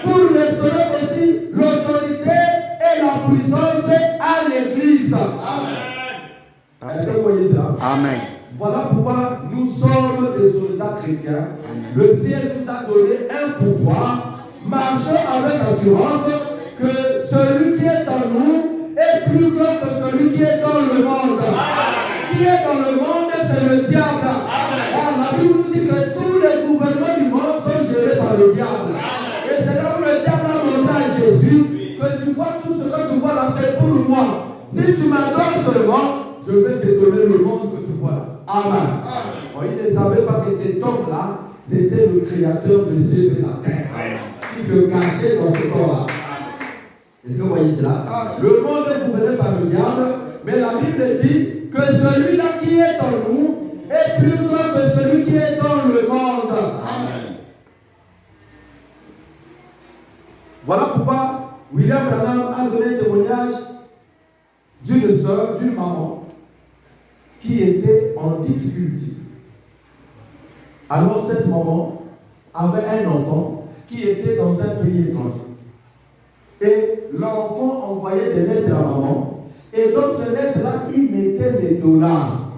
Pour restaurer aussi l'autorité et la puissance à l'Église. Est-ce que vous voyez cela? Amen. Voilà pourquoi nous sommes des soldats chrétiens. Amen. Le ciel nous a donné un pouvoir. Marchons avec assurance que celui qui est en nous est plus grand que celui qui est dans le monde. Qui est dans le monde, c'est le diable. Alors, la Bible nous dit que tous les gouvernements du monde sont gérés par le diable. Et c'est là où le diable a montré à Jésus que tu vois tout ce que tu vois là, c'est pour moi. Si tu m'adores seulement, je vais te donner le monde que tu vois là. Amen. Bon, il ne savait pas que cet homme-là, c'était le créateur de ciel et la terre. Qui se cachait dans ce corps-là. Est-ce que vous voyez cela? Le monde est gouverné par le diable, mais la Bible dit que celui-là qui est en nous est plus grand que celui qui est dans le monde. Amen. Voilà pourquoi William Branham a donné un témoignage d'une soeur, d'une maman, qui était en difficulté. Alors cette maman avait un enfant qui était dans un pays étranger. Et l'enfant envoyait des lettres à la maman. Et dans ces lettres-là, il mettait des dollars.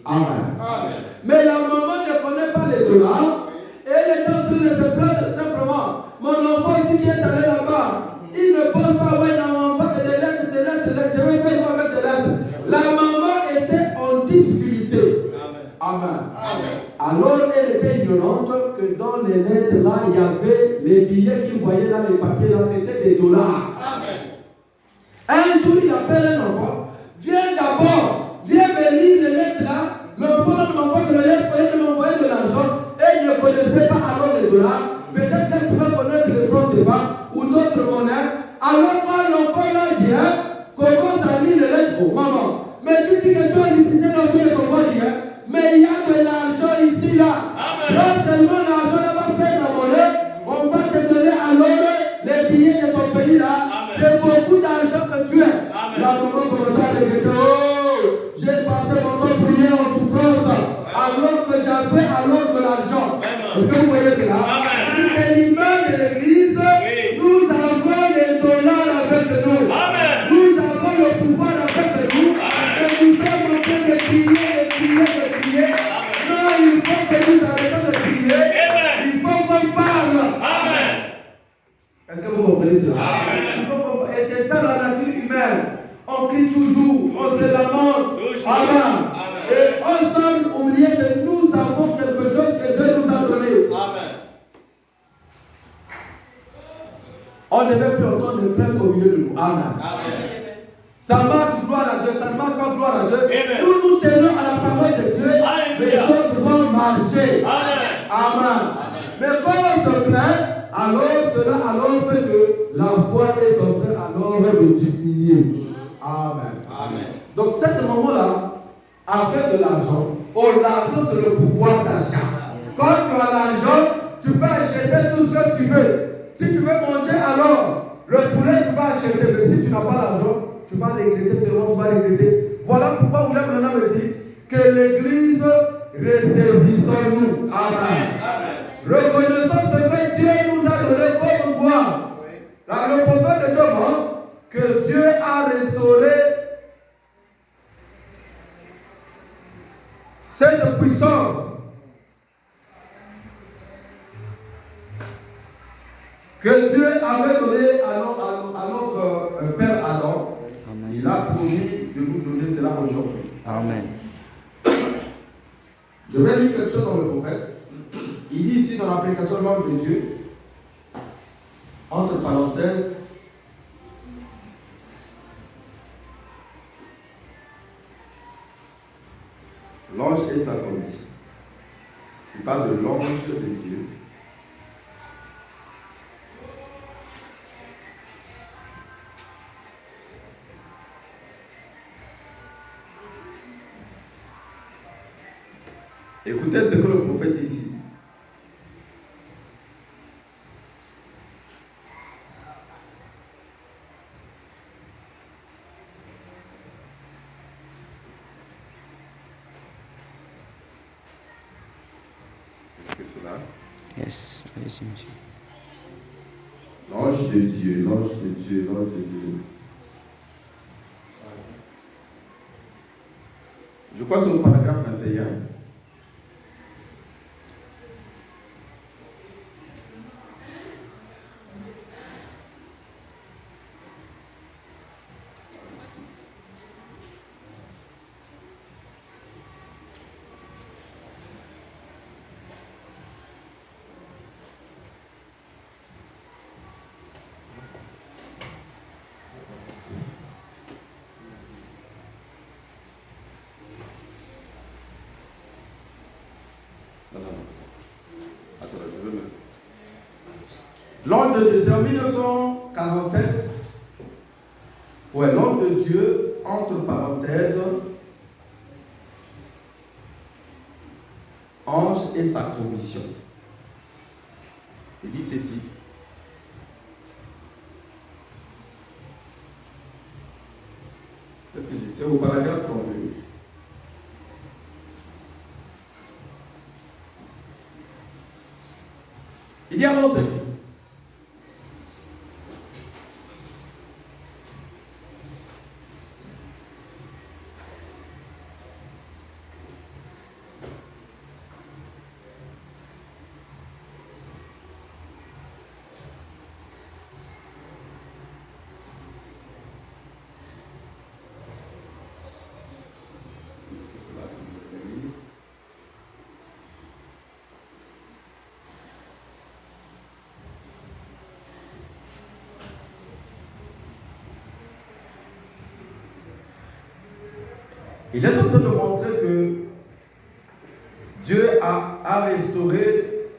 Amen. Amen. Mais la maman ne connaît pas les dollars. Et elle est en train de se plaindre simplement. Mon enfant ici qui est allé là-bas, il ne pense pas, ouais, non, on va des lettres, je vais faire quoi avec des lettres. La maman était en difficulté. Amen. Amen. Alors elle était ignorante que dans les lettres là, il y avait les billets qu'il voyait dans les papiers là, c'était des dollars. Amen. Un jour, il appelle un enfant. Viens d'abord, viens me lire les lettres là. L'enfant m'envoie les lettres et il m'envoyait de l'argent. Et il ne connaissait pas alors les dollars. Peut-être qu'elle pouvait connaître les francs CFA ou d'autres monnaies. Alors quand l'enfant là vient, commence à lire les lettres. Oh maman, mais tu dis que tu as diffusé dans tous les combats d'hier. Mais il y a de l'argent ici là. Non seulement l'argent là va faire la monnaie, on va te donner alors les billets de ton pays là. C'est beaucoup d'argent que tu as. La maman commence à regretter. Oh, j'ai passé mon temps pour prier en souffrance. Alors que j'avais alors de l'argent. Est-ce que vous voyez cela? C'est l'image de l'église. Nous avons les dollars avec nous. Nous avons le pouvoir avec nous. Et nous sommes en train de prier. Non, il faut que nous arrêtions de prier. Il faut qu'on parle. Amen. Est-ce que vous comprenez cela? Il faut qu'on... Et c'est ça la nature humaine. On crie toujours, on se lamente. Amen. Et ensemble, oubliez que nous avons quelque chose que Dieu nous a donné. Amen. On ne veut plus entendre les plaintes au milieu de nous. Amen. Amen. Ça marche, gloire à Dieu. Ça ne marche pas, gloire à Dieu. Amen. Nous tenons à la parole de Dieu. Amen. Les choses vont marcher. Amen. Amen. Mais quand on se plaint, alors cela fait que la foi est en train alors de diminuer. Amen. Amen. Donc cette maman-là a fait de l'argent. Oh, l'argent c'est le pouvoir d'achat. Quand tu as l'argent, tu peux acheter tout ce que tu veux. Si tu veux manger alors, le poulet tu vas acheter. Mais si tu n'as pas l'argent, tu vas regretter seulement, tu vas regretter. Voilà pourquoi William Branham me dit que l'église resservissons-nous. Amen. Amen. Reconnaissons ce que Dieu nous a donné comme pouvoir. Dieu a restauré cette puissance que Dieu avait donnée à notre Père Adam. Amen. Il a promis de nous donner cela aujourd'hui. Amen. Je vais lire quelque chose dans le prophète. Il dit ici dans l'application de l'homme de Dieu, entre parenthèses, l'ange et sa condition. Il parle de l'ange de Dieu. Écoutez ce que le prophète dit ici. Est-ce que cela? Yes. Allez-y, monsieur. L'ange de Dieu, l'ange de Dieu, l'ange de Dieu. Je crois que c'est au paragraphe 21. L'ordre de Dieu, en 1947, ouais, l'ordre de Dieu, entre parenthèses, ange et sa commission. Il dit ceci. Qu'est-ce que je dis? C'est au paragraphe 32. Il dit alors ceci. Il est en train de montrer que Dieu a restauré.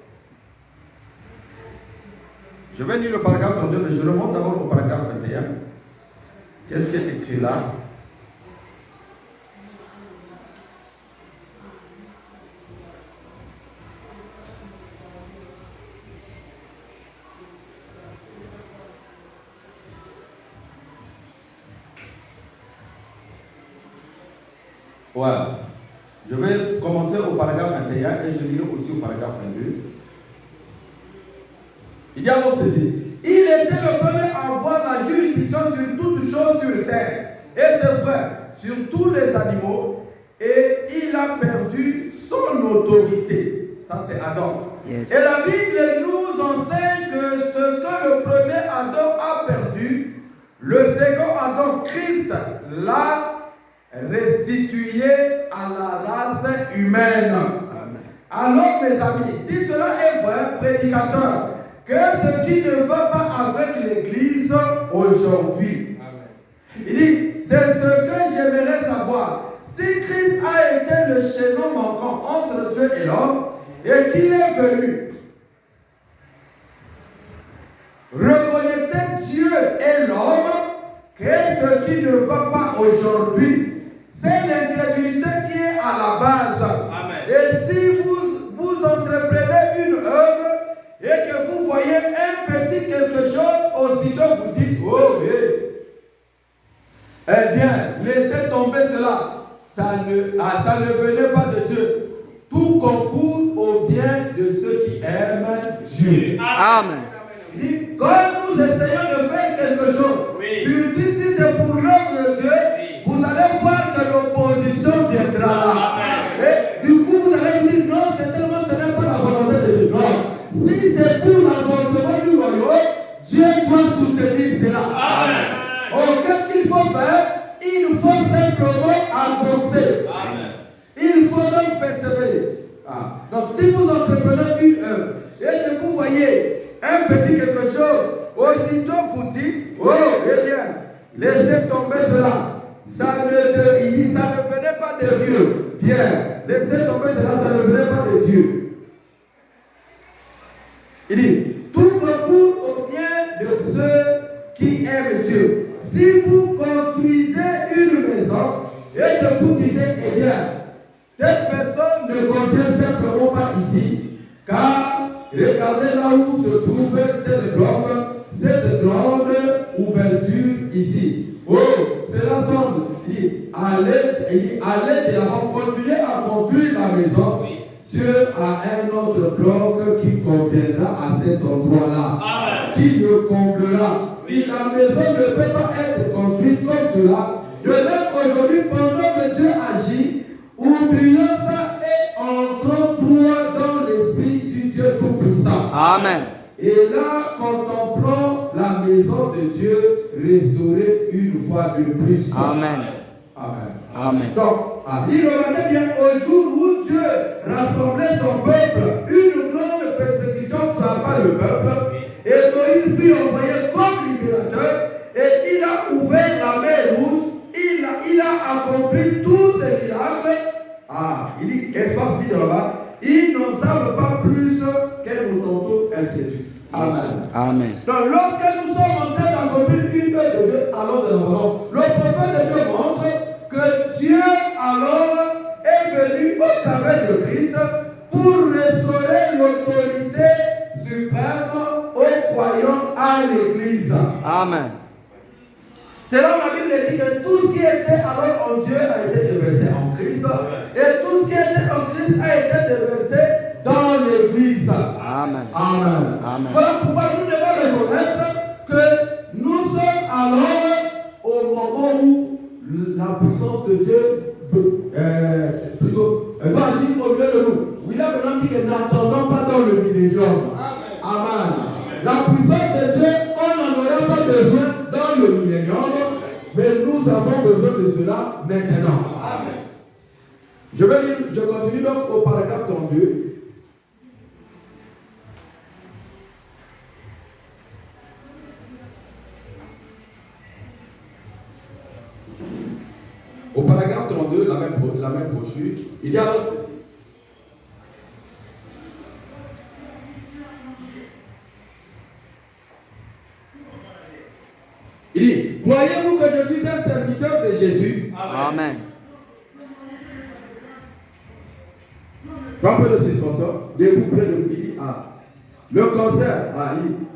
Je vais lire le paragraphe 32, mais je remonte d'abord au paragraphe 21. Qu'est-ce qui est écrit là? Ouais. Je vais commencer au paragraphe 21 et je lirai aussi au paragraphe 22. Il dit alors ceci. Il était le premier à avoir la juridiction sur toutes choses sur terre. Et c'est vrai, sur tous les animaux. Et il a perdu son autorité. Ça c'est Adam. Yes. Et la Bible nous enseigne que ce que le premier Adam a perdu, le second Adam, Christ, l'a restitué à la race humaine. Amen. Alors mes amis, si cela est vrai, prédicateur, que ce qui ne va pas avec l'Église aujourd'hui. Amen. Il dit, c'est ce que j'aimerais savoir. Si Christ a été le chaînon manquant entre Dieu et l'homme, et qu'il est venu reconnecter Dieu et l'homme, que ce qui ne va pas aujourd'hui, c'est l'incrédulité qui est à la base. Amen. Et si vous entreprenez une œuvre et que vous voyez un petit quelque chose, aussitôt vous dites, oh oui. Eh bien, laissez tomber cela. Ça ne venait pas de Dieu. Tout concourt au bien de ceux qui aiment Dieu. Amen. Il dit, quand nous essayons de faire quelque chose, oui, sur 10 c'est pour l'œuvre de Dieu, vous allez voir que l'opposition viendra là. Et du coup, vous allez dire non, c'est tellement ce n'est pas la volonté de Dieu. Non. Si c'est pour l'avancement du royaume, Dieu doit soutenir cela. Amen. Oh, qu'est-ce qu'il faut faire? Il faut simplement avancer. Amen. Il faut donc persévérer. Ah. Donc, si vous entreprenez une œuvre et que vous voyez un petit quelque chose, aussitôt vous dites, oh, eh bien, laissez tomber cela. Ça ne venait pas de Dieu. Bien, laissez tomber cela, ça ne venait pas de Dieu. Il dit, tout recourt au bien de ceux qui aiment Dieu. Si vous construisez une maison et que vous disiez, eh bien, cette personne ne construit simplement pas ici, car regardez là où se trouve cette bloc, cette grande ouverture ici. Oh, cela semble. Il dit, allez de l'avant, continuez à construire la maison. Oui. Dieu a un autre bloc qui conviendra à cet endroit-là, qui le comblera. Oui. La maison ne peut pas être construite comme cela. De même aujourd'hui, pendant que Dieu agit, oublions ça et entrons droit dans l'esprit du Dieu Tout-Puissant. Amen. Et là, contemplons la maison de Dieu restaurée une fois de plus. Amen. Amen. Amen. Donc, il remarquait bien au jour où Dieu rassemblait son peuple, une grande persécution frappa le peuple, et Moïse fut envoyé comme libérateur, et il a ouvert la mer rouge, il a accompli tous ces miracles. Il dit, qu'est-ce qui se passe là-bas? Ils n'en savent pas plus qu'un mouton, ainsi de suite. Amen. Amen. Donc, lorsque nous sommes en train d'accomplir une œuvre de Dieu, allons de l'avant. Le prophète de Dieu montre que Dieu, alors, est venu au travers de Christ pour restaurer l'autorité suprême aux croyants à l'Église. Amen. C'est là où la Bible dit que tout ce qui était alors en Dieu a été déversé en Christ, et tout ce qui était en Christ a été déversé dans l'Église. Amen. Amen. Amen. Voilà pourquoi nous devons reconnaître que nous sommes alors au moment où la puissance de Dieu doit agir au milieu de nous. William Branham dit que n'attendons pas dans le millénium. Amen. La puissance de Dieu, on n'en aura pas besoin dans le millénium, mais nous avons besoin de cela maintenant. Amen. Je continue donc au paragraphe 32. Au paragraphe 32, la même brochure, il y a alors ceci. Il dit, croyez-vous que je suis un serviteur de Jésus? Amen. Prends un peu de suspension, debout près de vous, il dit, le cancer,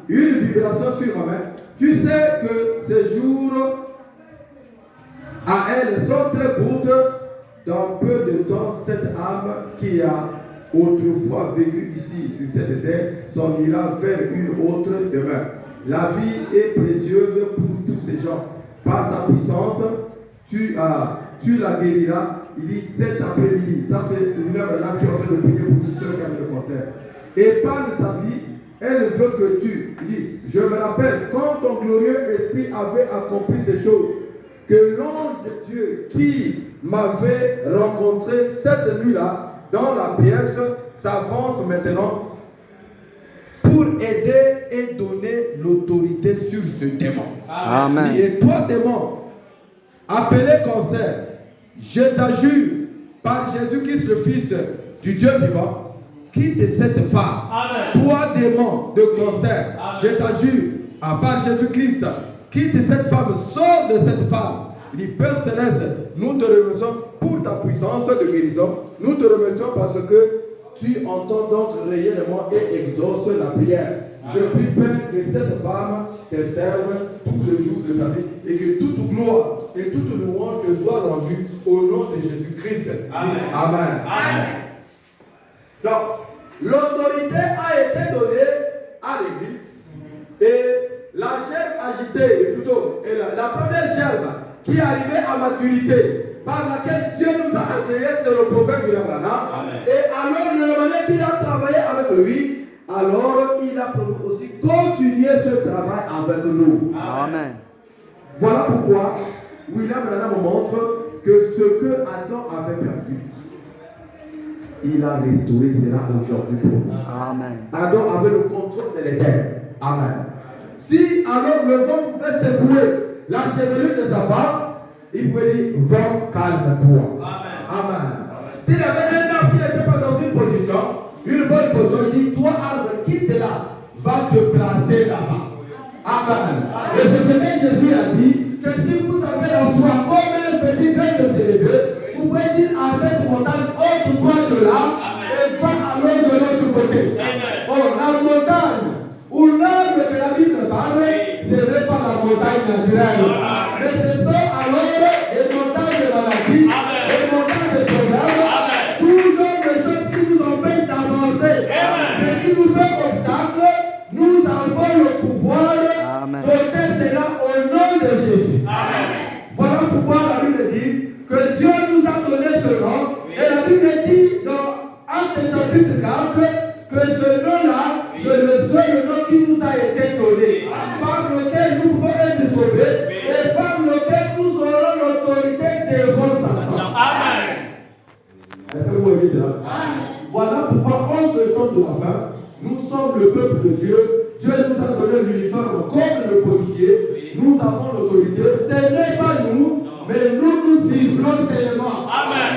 une vibration sur ma main. Tu sais que ces jours à elles sont très courtes. Dans peu de temps, cette âme qui a autrefois vécu ici sur cette terre s'en ira vers une autre demeure. La vie est précieuse pour tous ces gens. Par ta puissance, tu la guériras. Il dit cet après-midi. Ça, c'est une œuvre là qui est en train de prier pour tous ceux qui ont le cancer. Et par sa vie, elle veut que tu. Il dit, je me rappelle quand ton glorieux esprit avait accompli ces choses, que l'ange de Dieu qui m'avait rencontré cette nuit-là dans la pièce s'avance maintenant pour aider et donner l'autorité sur ce démon. Amen. Et toi, démon, appelé cancer, je t'assure, par Jésus-Christ, le Fils du Dieu vivant, quitte cette femme. Amen. Toi, démon de cancer, amen, je t'assure, par Jésus-Christ, quitte cette femme, sors de cette femme. Il dit, Père Céleste, nous te remercions pour ta puissance de guérison. Nous te remercions parce que tu entends donc réellement et exauces la prière. Je prie, Père, que cette femme te serve tous les jours de sa vie et que toute gloire et toute louange te soit rendue au nom de Jésus-Christ. Amen. Amen. Amen. Donc, l'autorité a été donnée à l'Église et la gerbe agitée, plutôt, et la première gerbe qui est arrivé à maturité, par laquelle Dieu nous a agréés sur le prophète William Branham. Et alors, le moment qu'il a travaillé avec lui, alors il a promis aussi continuer ce travail avec nous. Amen. Voilà pourquoi William Branham montre que ce que Adam avait perdu, il a restauré cela aujourd'hui pour nous. Amen. Adam avait le contrôle de l'éternel. Amen. Si alors le vent pouvait secouer la chevelure de sa femme, il pouvait dire vent, calme-toi. Amen. S'il y avait un homme qui n'était pas dans une position, une bonne position, il dit toi, arbre, quitte là, va te placer là-bas. Amen. Et c'est ce que Jésus a dit, que si vous avez la foi comme un petit grain de sélévé, vous pouvez dire à cette montagne, ôte-toi de là, et va alors de l'autre côté. Oh, la montagne, où l'arbre que la Bible parle, ce n'est pas la montagne naturelle. Mais ce sont alors les montagnes de maladie, les montagnes de problèmes, toujours les choses qui nous empêchent d'avancer. Ce qui nous fait obstacle, nous avons le pouvoir d'ôter cela au nom de Jésus. Voilà pourquoi la Bible dit que Dieu nous a donné ce nom. Et la Bible dit dans Actes chapitre 4 que ce nom-là, c'est le seul nom qui nous a été donné, par lequel nous pouvons être sauvés et par lequel nous aurons l'autorité devant Satan. Est-ce que vous voyez cela? Voilà pourquoi en ce temps de la fin, nous sommes le peuple de Dieu. Dieu nous a donné l'uniforme comme le policier. Nous avons l'autorité. Ce n'est pas nous, mais nous sifflons seulement. Amen.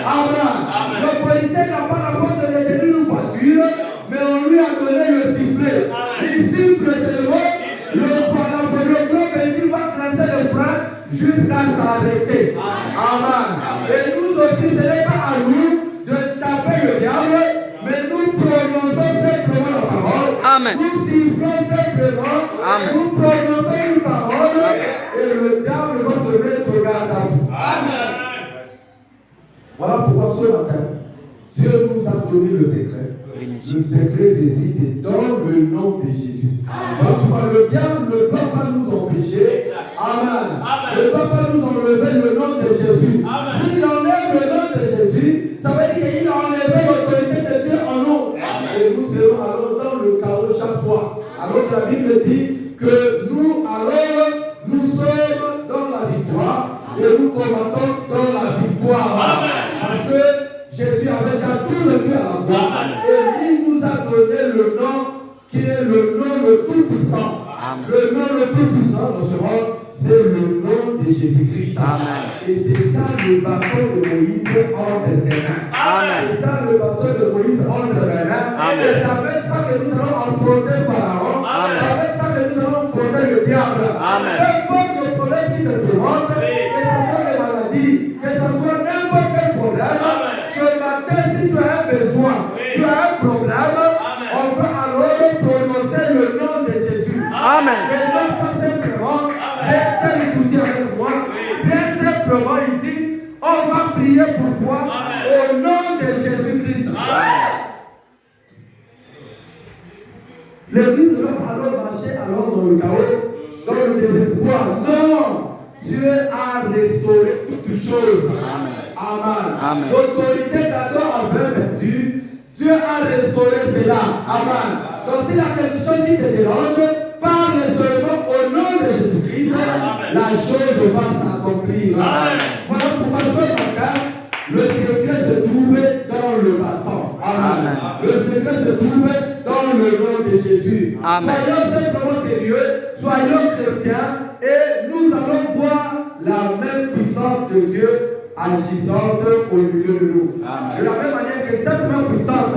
Le policier n'a pas la force de détenir une voiture, mais on lui a donné le sifflet. Il siffle seulement, le véhicule va classer le frein jusqu'à s'arrêter. Amen. Et nous aussi, ce n'est pas à nous de taper le diable, mais nous prononçons simplement la parole. Amen. Nous sifflons simplement. Amen. Nous prononçons une parole. Et le diable va se mettre au garde à vous. Amen. Voilà pourquoi ce matin, Dieu nous a donné le secret. Le secret réside dans le nom de Jésus. Voilà pourquoi le diable ne peut pas nous empêcher. Amen. Ne peut pas nous enlever le nom de Jésus. S'il enlève le nom de Jésus, ça veut dire qu'il a enlevé l'autorité de Dieu en nous. Et nous serons alors dans le chaos chaque fois. Alors que la Bible dit que nous, alors, nous sommes dans la victoire et nous combattons dans la victoire. Parce que Jésus avait déjà tout vécu à la croix et il nous a donné le nom qui est le nom le plus puissant. Le nom le plus puissant dans ce monde, c'est le nom de Jésus-Christ. Et c'est ça le bâton de Moïse entre tes mains. C'est ça le bâton de Moïse entre mes mains. Et c'est avec ça que nous allons affronter Pharaon. C'est avec ça que nous allons affronter le diable. Peu importe le problème qui te tourmente, que ce soit les maladies, que ce soit n'importe quel problème, ce matin, si tu as un besoin, tu as un problème, on va alors prononcer le nom de Jésus. Amen. Et non pas simplement, j'ai tel souci avec moi, viens simplement ici, on va prier pour toi au nom de Jésus-Christ. L'église ne va pas alors marcher alors dans le chaos, dans le désespoir. Non! Dieu a restauré toutes choses. Amen. L'autorité qu'Adam avait perdue, Dieu a restauré cela. Amen. Donc s'il y a quelque chose qui te dérange, parle seulement au nom de Jésus-Christ, la chose va s'accomplir. Voilà pourquoi ce matin, le secret se trouve dans le bâton. Amen. Le secret se trouve dans le nom de Jésus. Soyons simplement sérieux, soyons chrétiens, et nous allons voir la même puissance de Dieu agissante au milieu de nous. De la même manière que cette même puissance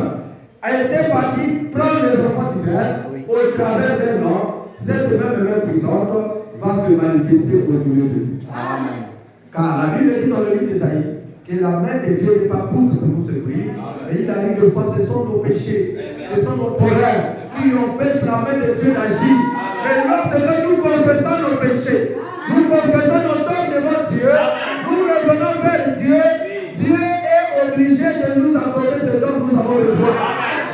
a été partie prendre les enfants d'Israël au travers d'un nom, cette même puissance va se manifester au milieu de nous. Car la Bible dit dans le livre d'Ésaïe que la main de Dieu n'est pas pour nous servir, mais il arrive de fois, ce sont nos péchés, ce sont nos problèmes qui empêchent la main de Dieu d'agir. Mais lorsque nous confessons nos péchés, nous confessons nos torts devant Dieu, nous revenons vers Dieu, Dieu est obligé de nous accorder ce dont nous avons besoin.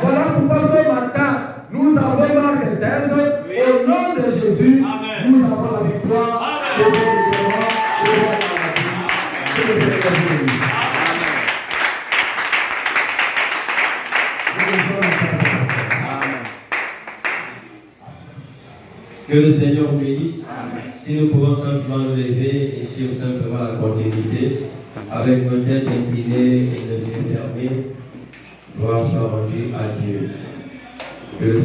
Voilà pourquoi ce matin, nous avons Marc 16, au nom de Jésus, nous avons la victoire, devant le devant, devant la Que le Seigneur bénisse. Si nous pouvons simplement nous lever et suivre simplement la continuité avec nos têtes inclinées et nos yeux fermés, gloire soit rendue à Dieu. Que le